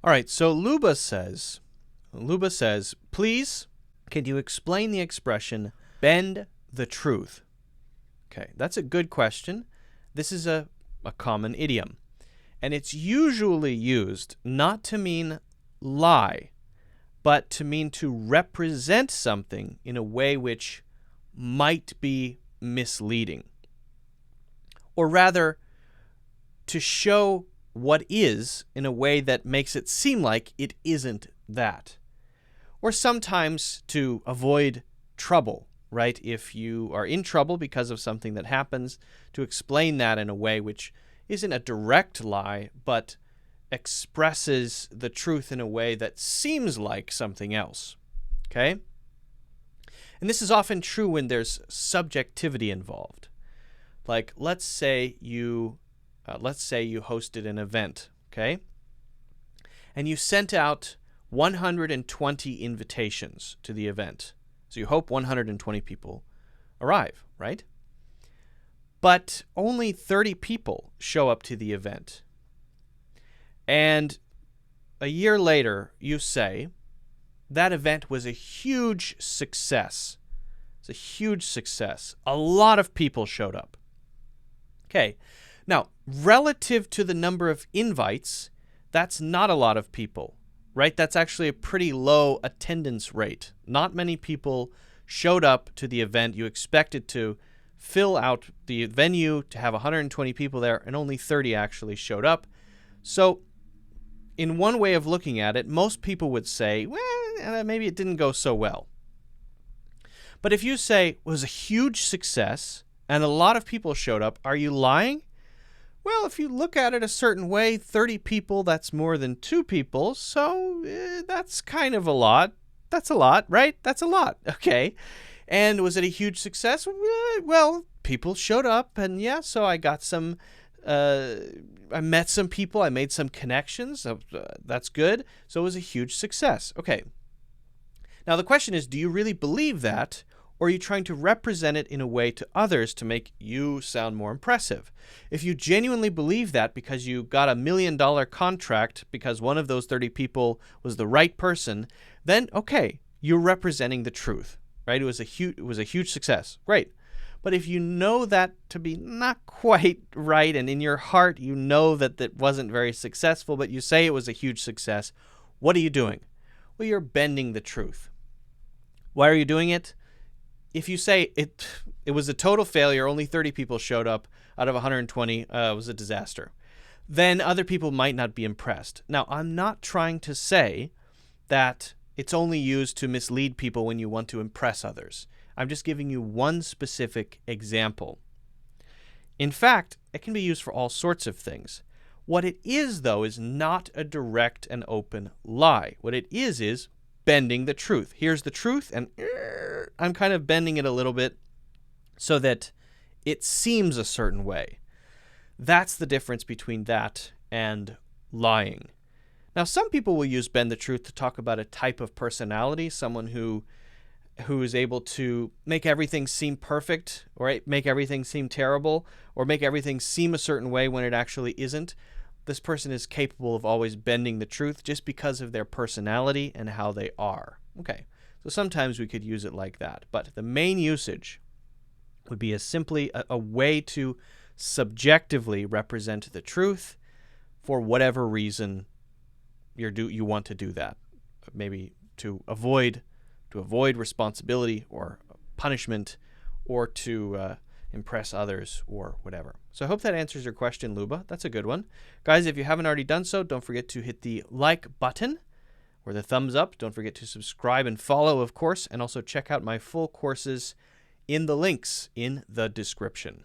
All right, so Luba says, please, can you explain the expression bend the truth? Okay, that's a good question. This is a common idiom, and it's usually used not to mean lie, but to mean to represent something in a way which might be misleading. Or rather, to show what is in a way that makes it seem like it isn't that. Or sometimes to avoid trouble, right? If you are in trouble because of something that happens, to explain that in a way which isn't a direct lie, but expresses the truth in a way that seems like something else. Okay? And this is often true when there's subjectivity involved. Like, let's say you hosted an event, okay? And you sent out 120 invitations to the event. So you hope 120 people arrive, right? But only 30 people show up to the event. And a year later, you say, that event was a huge success. It's a huge success. A lot of people showed up. Okay. Now, relative to the number of invites, that's not a lot of people, right? That's actually a pretty low attendance rate. Not many people showed up to the event. You expected to fill out the venue to have 120 people there, and only 30 actually showed up. So, in one way of looking at it, most people would say, well, maybe it didn't go so well. But if you say it was a huge success and a lot of people showed up, are you lying? Well, if you look at it a certain way, 30 people, that's more than 2 people, so that's kind of a lot. That's a lot, right? That's a lot, okay. And was it a huge success? Well, people showed up, and yeah, so I got some, I met some people, I made some connections, so, that's good. So it was a huge success. Okay. Now the question is, do you really believe that? Or are you trying to represent it in a way to others to make you sound more impressive? If you genuinely believe that because you got $1 million contract because one of those 30 people was the right person, then okay, you're representing the truth, right? It was a huge success. Great. But if you know that to be not quite right, and in your heart you know that that wasn't very successful, but you say it was a huge success, what are you doing? Well, you're bending the truth. Why are you doing it? If you say it was a total failure, only 30 people showed up out of 120, it was a disaster, then other people might not be impressed. Now, I'm not trying to say that it's only used to mislead people when you want to impress others. I'm just giving you one specific example. In fact, it can be used for all sorts of things. What it is, though, is not a direct and open lie. What it is bending the truth. Here's the truth, and I'm kind of bending it a little bit so that it seems a certain way. That's the difference between that and lying. Now, some people will use bend the truth to talk about a type of personality, someone who is able to make everything seem perfect, or make everything seem terrible, or make everything seem a certain way when it actually isn't. This person is capable of always bending the truth just because of their personality and how they are. Okay, so sometimes we could use it like that, but the main usage would be simply a way to subjectively represent the truth for whatever reason you want to do that. Maybe to avoid responsibility or punishment, or to impress others, or whatever. So I hope that answers your question, Luba. That's a good one. Guys, if you haven't already done so, don't forget to hit the like button or the thumbs up. Don't forget to subscribe and follow, of course, and also check out my full courses in the links in the description.